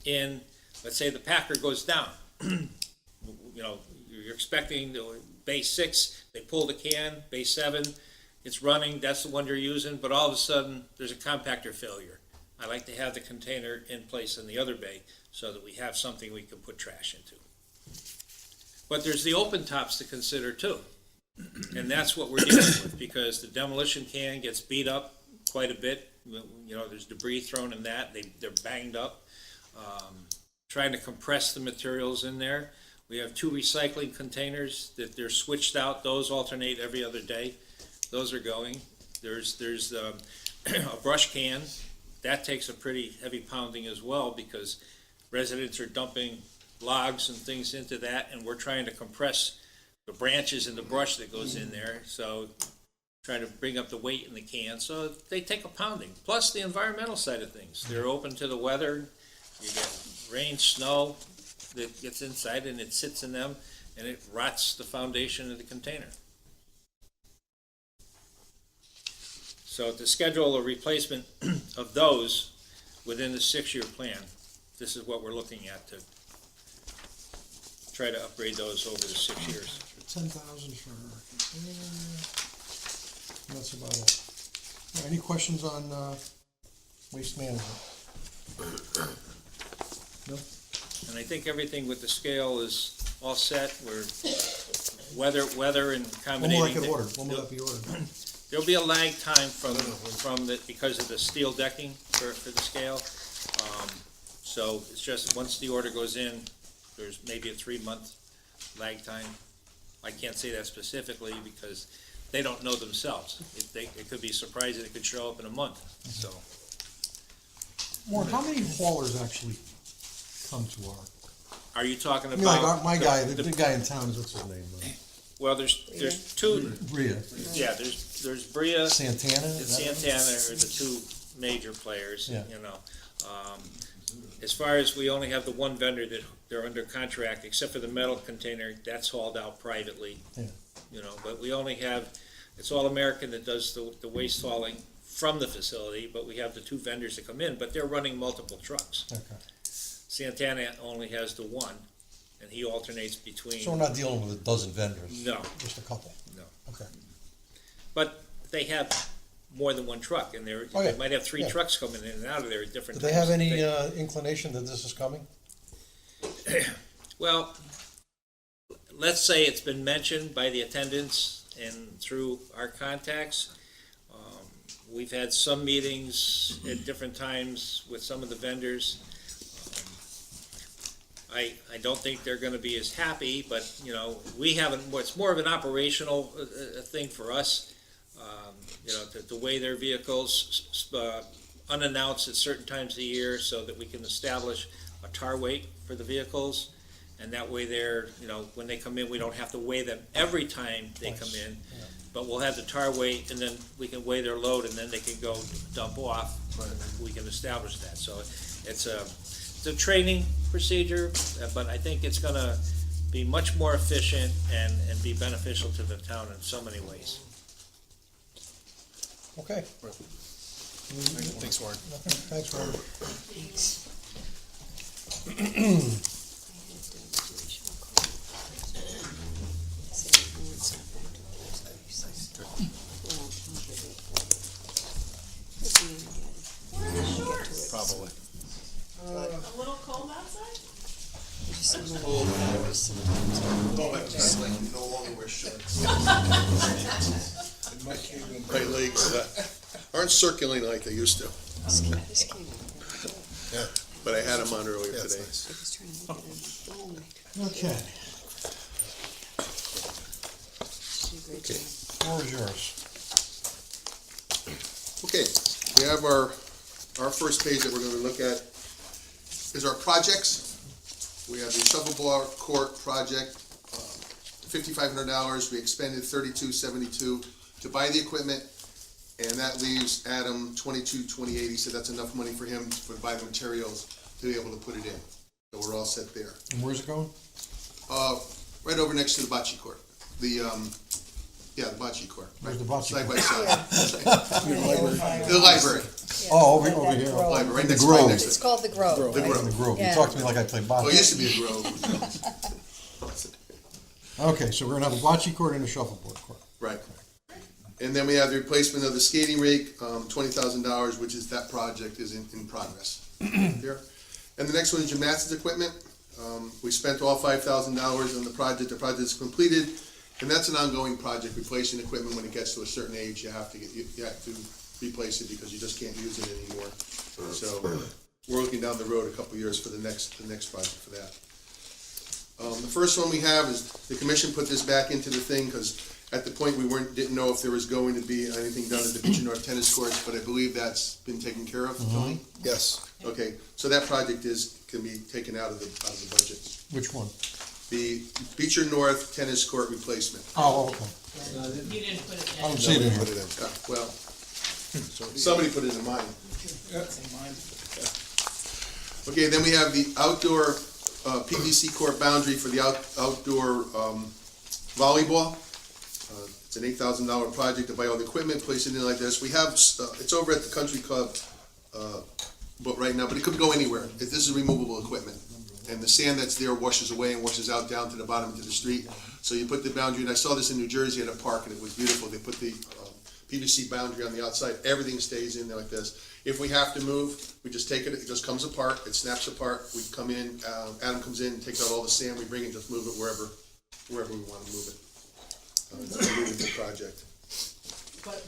in. Let's say the packer goes down. You know, you're expecting the Bay 6, they pull the can, Bay 7, it's running, that's the one you're using, but all of a sudden, there's a compactor failure. I like to have the container in place in the other bay so that we have something we can put trash into. But there's the open tops to consider too. And that's what we're dealing with, because the demolition can gets beat up quite a bit. You know, there's debris thrown in that, they're banged up. Trying to compress the materials in there. We have 2 recycling containers that they're switched out. Those alternate every other day. Those are going. There's a brush can. That takes a pretty heavy pounding as well, because residents are dumping logs and things into that, and we're trying to compress the branches and the brush that goes in there. So trying to bring up the weight in the can. So they take a pounding. Plus the environmental side of things. They're open to the weather. You get rain, snow that gets inside and it sits in them and it rots the foundation of the container. So to schedule a replacement of those within the 6-year plan, this is what we're looking at to try to upgrade those over the 6 years. 10,000 for, that's about it. Any questions on waste management? No? And I think everything with the scale is all set. We're weather and accommodating. When will that get ordered? When will that be ordered? There'll be a lag time from the, because of the steel decking for the scale. So it's just, once the order goes in, there's maybe a 3-month lag time. I can't say that specifically because they don't know themselves. It could be surprising, it could show up in a month, so. Warren, how many haulers actually come to our? Are you talking I mean, like about? my guy, the big guy in town is, what's his name? Well, there's 2, Bria. yeah, there's Bria. Santana? And Santana are the 2 major players, Yeah. you know. As far as, we only have the one vendor that they're under contract, except for the metal container, that's hauled out privately. Yeah. You know, but we only have, it's All American that does the waste hauling from the facility, but we have the 2 vendors that come in, but they're running multiple trucks. Okay. Santana only has the one, and he alternates between. So we're not dealing with a dozen vendors? No. Just a couple? No. Okay. But they have more than one truck, and Oh, yeah. they might have 3 Yeah. trucks coming in and out of there at different Do times. they have any inclination that this is coming? Well, let's say it's been mentioned by the attendants and through our contacts. We've had some meetings at different times with some of the vendors. I don't think they're gonna be as happy, but, you know, we haven't, it's more of an operational thing for us. You know, to weigh their vehicles unannounced at certain times of the year so that we can establish a tar weight for the vehicles. And that way they're, you know, when they come in, we don't have to weigh them every time they come in. But we'll have the tar weight, and then we can weigh their load, and then they can go dump off, and we can establish that. So it's a training procedure, but I think it's gonna be much more efficient and be beneficial to the town in so many ways. Okay. Thanks, Warren. Thanks, Warren. Probably. A little cold outside? No longer only wear shorts. My kid won't- My legs aren't circulating like they used to, This came Yeah, but I had them on earlier yeah, it's today. nice. I was trying to look at it. Oh, Okay, she did a great okay, job. floor is yours. Okay, we have our first page that we're gonna look at is our projects. We have the shuffleboard court project, $5,500. We expended $32,772 to buy the equipment, and that leaves Adam $22,280. He said that's enough money for him to buy the materials to be able to put it in. So we're all set there. And where's it going? Right over next to the bocce court. The bocce court. Where's the bocce Side by court? side. The library. Oh, over here. Library, right The next, Grove. right next to It's it. called the Grove. The right? In the Grove. You Yeah. talked to me like I played Oh, it used bocce. to be a grove. Okay, so we're gonna have a bocce court and a shuffleboard court. Right. And then we have the replacement of the skating rink, $20,000, which is, that project is in progress. Here. And the next one is gymnastics equipment. We spent all $5,000 on the project. The project is completed, and that's an ongoing project, replacing equipment. When it gets to a certain age, you have to replace it because you just can't use it anymore. So we're looking down the road a couple years for the next project for that. The first one we have is, the commission put this back into the thing, because at the point we didn't know if there was going to be anything done at the Beach and North tennis courts, but I believe that's been taken care of, Tony? Yes. Okay, so that project can be taken out of the budget. Which one? The Beecher North tennis court replacement. Oh, okay. You didn't put it I don't see it in Put here. it in. Well, somebody put it in mine. Okay, then we have the outdoor PVC court boundary for the outdoor volleyball. It's an $8,000 project to buy all the equipment, place it in like this. We have, it's over at the country club, but right now, but it could go anywhere. This is removable equipment. And the sand that's there washes away and washes out down to the bottom into the street. So you put the boundary, and I saw this in New Jersey at a park, and it was beautiful. They put the PVC boundary on the outside. Everything stays in there like this. If we have to move, we just take it, it just comes apart, it snaps apart. We come in, Adam comes in, takes out all the sand, we bring it, just move it wherever we want to move it. It's a movable project.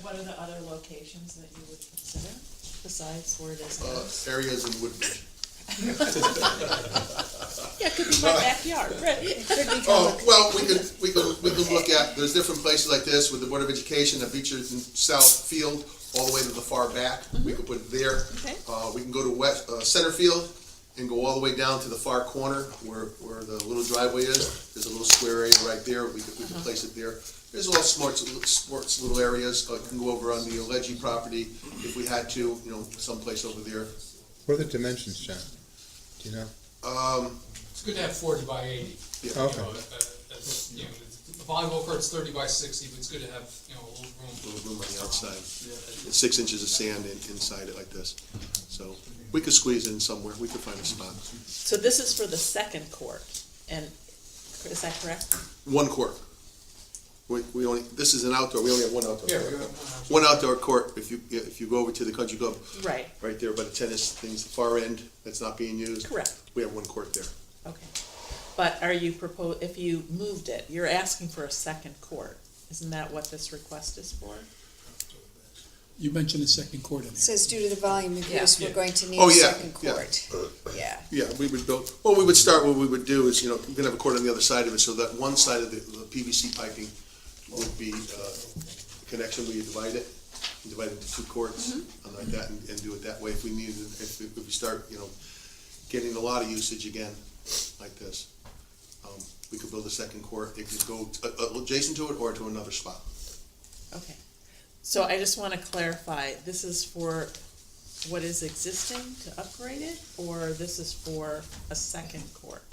What are the other locations that you would consider besides where it is now? Areas in Woodbridge. Yeah, it could be my backyard, right? Oh, well, we could look at, there's different places like this with the Board of Education, the Beaches in South Field, all the way to the far back. We could put it there. Okay. We can go to West, Center Field and go all the way down to the far corner where the little driveway is. There's a little square area right there. We could place it there. There's all sports little areas. You can go over on the Leggy property if we had to, someplace over there. What are the dimensions, John? Do you know? It's good to have 40 by 80. Yeah. Okay. The volleyball court's 30 by 60, but it's good to have, a little room. A little room on the outside. It's 6 inches of sand inside it like this. So we could squeeze it in somewhere. We could find a spot. So this is for the second court, and is that correct? One court. This is an outdoor, we only have one outdoor Yeah, court. we got One outdoor court, if you go over to the country club, Right, right there by the tennis things, the far end, that's not being used. correct, We have one court there. okay. But are you if you moved it, you're asking for a second court, isn't that what this request is for? You mentioned a second court in It there. says due to the volume of Yeah. use, we're going to need Oh, a yeah, second yeah. court. Yeah. Yeah, we would build, what we would do is, we're gonna have a court on the other side of it, so that one side of the PVC piping would be connection where you divide it into 2 courts, like that, and do it that way if we needed, if we start, getting a lot of usage again, like this. We could build a second court, it could go adjacent to it or to another spot. Okay, so I just wanna clarify, this is for what is existing to upgrade it, or this is for a second court?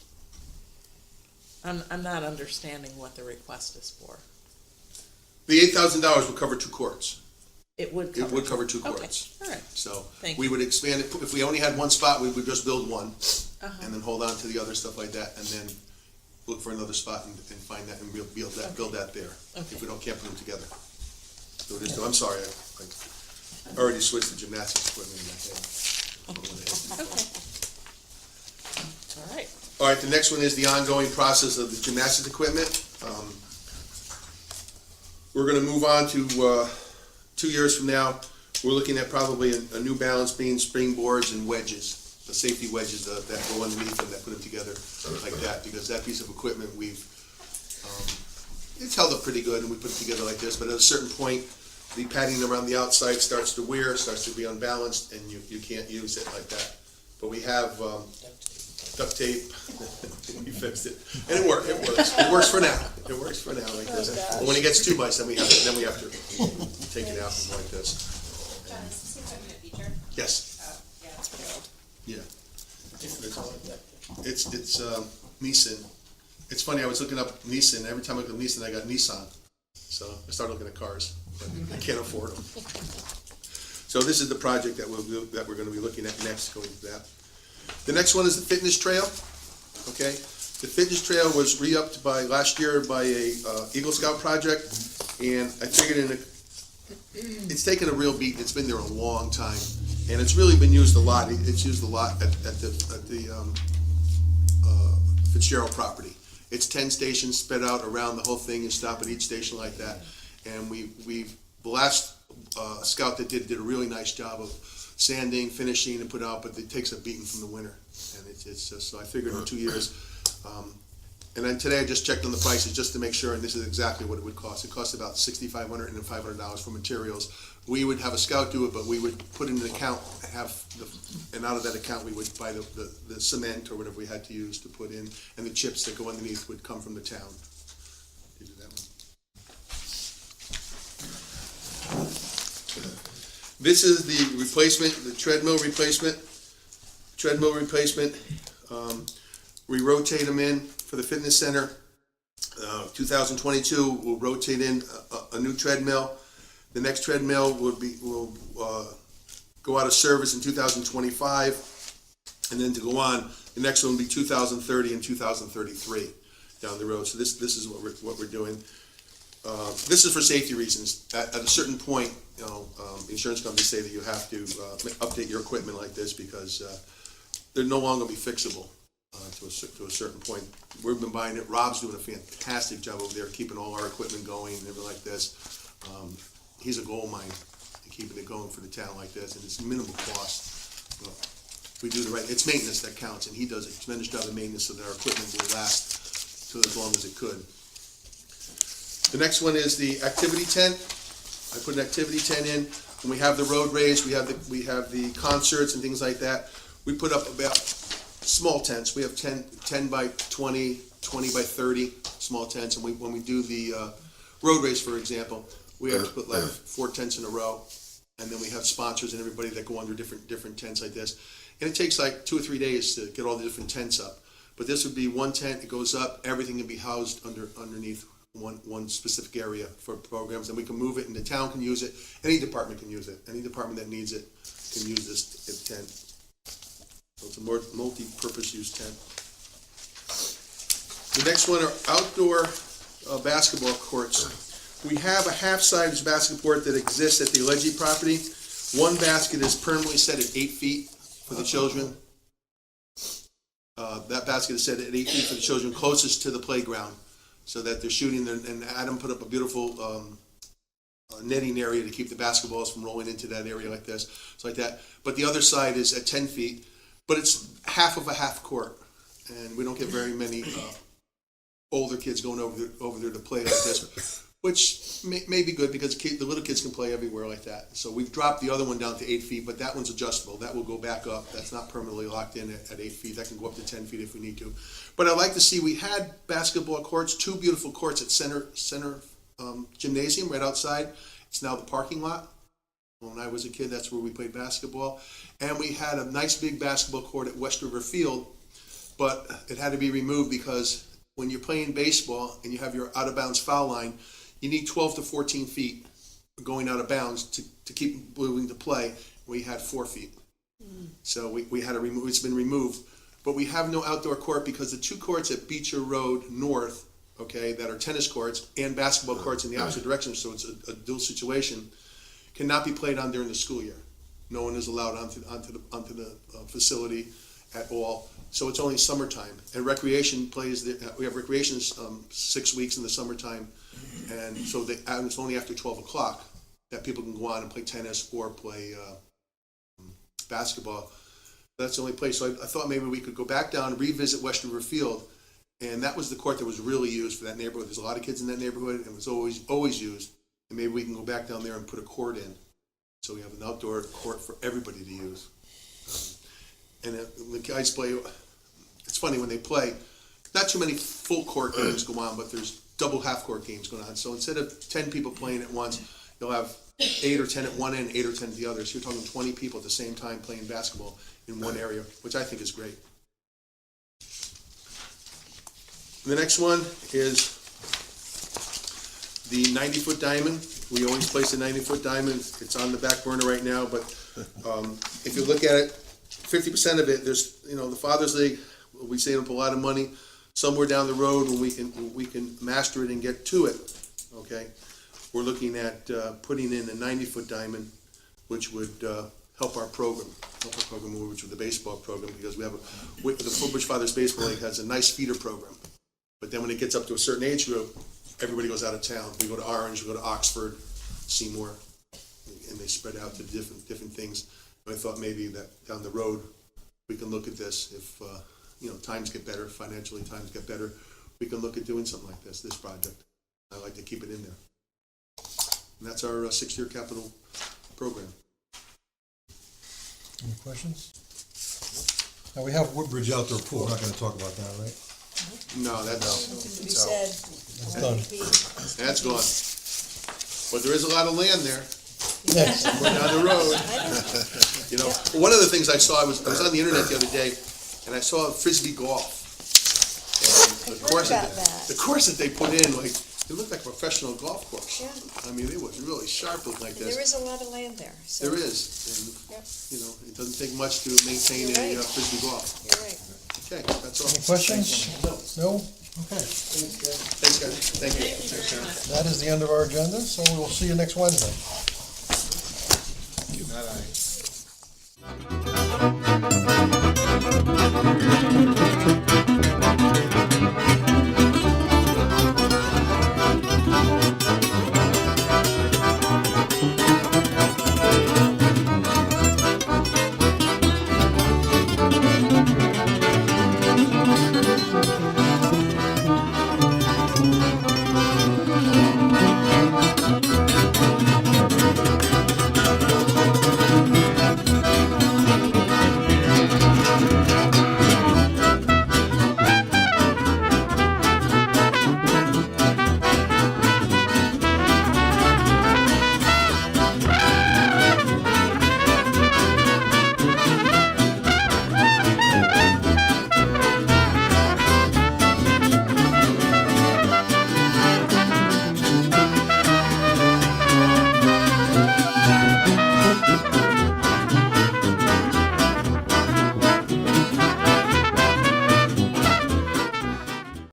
I'm not understanding what the request is for. The $8,000 would cover 2 courts. It would It cover. would cover 2 Okay, courts. all right, So Thank we would expand it, if we only had one spot, we would just build one, uh-huh, and then hold on to the other stuff like that, and then look for another spot and find that and build that there, Okay. if we can't put them together. So just, I'm sorry, I already switched the gymnastics equipment in my head. okay. All right, All right, the next one is the ongoing process of the gymnastics equipment. We're gonna move on to, 2 years from now, we're looking at probably a New Balance beam, springboards and wedges, the safety wedges that go underneath them, that put them together like that, because that piece of equipment, it's held up pretty good, and we put it together like this, but at a certain point, the padding around the outside starts to wear, starts to be unbalanced, and you can't use it like that. But we have, duct tape, we fixed it, and it works, it works for now, like this. But when it gets too much, then we have to take it out and go like this. John, is this equipment a feature? Yes, Oh, yeah, it's pretty old. yeah. It's Nissan. It's funny, I was looking up Nissan, every time I look at Nissan, I got Nissan. So I started looking at cars, but I can't afford them. So this is the project that we're gonna be looking at next, going to that. The next one is the fitness trail, okay? The fitness trail was re-upped last year by a Eagle Scout project, and I figured it's taken a real beat. It's been there a long time, and it's really been used a lot. It's used a lot at the Fitzgerald property. It's 10 stations spread out around the whole thing. You stop at each station like that, and the last scout that did a really nice job of sanding, finishing, and put out, but it takes a beating from the winter, and it's just, so I figured in 2 years. And then today I just checked on the prices just to make sure, and this is exactly what it would cost. It costs about $6,500 and $500 for materials. We would have a scout do it, but we would put in an account, and out of that account we would buy the cement or whatever we had to use to put in, and the chips that go underneath would come from the town. You do that one. This is the replacement, the treadmill replacement. We rotate them in for the fitness center. 2022, we'll rotate in a new treadmill. The next treadmill will go out of service in 2025, and then to go on, the next one will be 2030 and 2033 down the road. So this is what we're doing. This is for safety reasons. At a certain point, insurance companies say that you have to update your equipment like this because they're no longer be fixable to a certain point. We've been buying it. Rob's doing a fantastic job over there, keeping all our equipment going and everything like this. He's a gold mine in keeping it going for the town like this, and it's minimal cost. But we do the right. It's maintenance that counts, and he does a tremendous job of maintenance so that our equipment will last to as long as it could. The next one is the activity tent. I put an activity tent in. When we have the road race, we have the concerts and things like that. We put up about small tents. We have 10 by 20, 20 by 30 small tents. And when we do the road race, for example, we have to put like 4 tents in a row. And then we have sponsors and everybody that go under different tents like this. And it takes like 2 or 3 days to get all the different tents up. But this would be one tent. It goes up. Everything can be housed underneath one specific area for programs, and we can move it, and the town can use it. Any department can use it. Any department that needs it can use this tent. So it's a more multi-purpose use tent. The next one are outdoor basketball courts. We have a half-size basketball court that exists at the Alleghi property. One basket is permanently set at 8 feet for the children. That basket is set at 8 feet for the children closest to the playground, so that they're shooting, and Adam put up a beautiful netting area to keep the basketballs from rolling into that area like this. It's like that. But the other side is at 10 feet, but it's half of a half court, and we don't get very many older kids going over there to play like this, which may be good because the little kids can play everywhere like that. So we've dropped the other one down to 8 feet, but that one's adjustable. That will go back up. That's not permanently locked in at 8 feet. That can go up to 10 feet if we need to. But I'd like to see, we had basketball courts, 2 beautiful courts at Center Gymnasium right outside. It's now the parking lot. When I was a kid, that's where we played basketball. And we had a nice big basketball court at West River Field, but it had to be removed because when you're playing baseball and you have your out-of-bounds foul line, you need 12 to 14 feet going out of bounds to keep moving to play. We had 4 feet. So we had to remove, it's been removed. But we have no outdoor court because the 2 courts at Beecher Road North, okay, that are tennis courts and basketball courts in the opposite direction, so it's a dual situation, cannot be played on during the school year. No one is allowed onto the facility at all. So it's only summertime. And recreation plays, we have recreation 6 weeks in the summertime. And so and it's only after 12 o'clock that people can go on and play tennis or play basketball. That's the only place. So I thought maybe we could go back down and revisit West River Field. And that was the court that was really used for that neighborhood. There's a lot of kids in that neighborhood, and it was always used. And maybe we can go back down there and put a court in. So we have an outdoor court for everybody to use. And the guys play, it's funny when they play, not too many full court games go on, but there's double half court games going on. So instead of 10 people playing at once, you'll have 8 or 10 at one end, 8 or 10 at the other. So you're talking 20 people at the same time playing basketball in one area, which I think is great. The next one is the 90-foot diamond. We always place a 90-foot diamond. It's on the back burner right now, but if you look at it, 50% of it, there's, the Father's League, we save up a lot of money. Somewhere down the road when we can master it and get to it, okay? We're looking at putting in a 90-foot diamond, which would help our program, which is the baseball program, because the Woodbridge Fathers Baseball League has a nice feeder program. But then when it gets up to a certain age group, everybody goes out of town. We go to Orange, we go to Oxford, Seymour, and they spread out to different things. And I thought maybe that down the road we can look at this if times get better, financially times get better. We can look at doing something like this project. I'd like to keep it in there. And that's our 6-year capital program. Any questions? Now, we have Woodbridge Outdoor Pool. We're not going to talk about that, right? No, that's said. That's done. That's gone. But there is a lot of land there. Yes. Somewhere down the road. One of the things I saw, I was on the internet the other day, and I saw frisbee golf. And the course that they put in, like, it looked like a professional golf course. Yeah. I mean, it was really sharp, looking like this. There is a lot of land there, so. There is, and it doesn't take much to maintain You're a right. frisbee golf. You're right. Okay, that's all. Any questions? No? Okay. Thanks, guys. Thank you. That is the end of our agenda, so we will see you next Wednesday. Not I.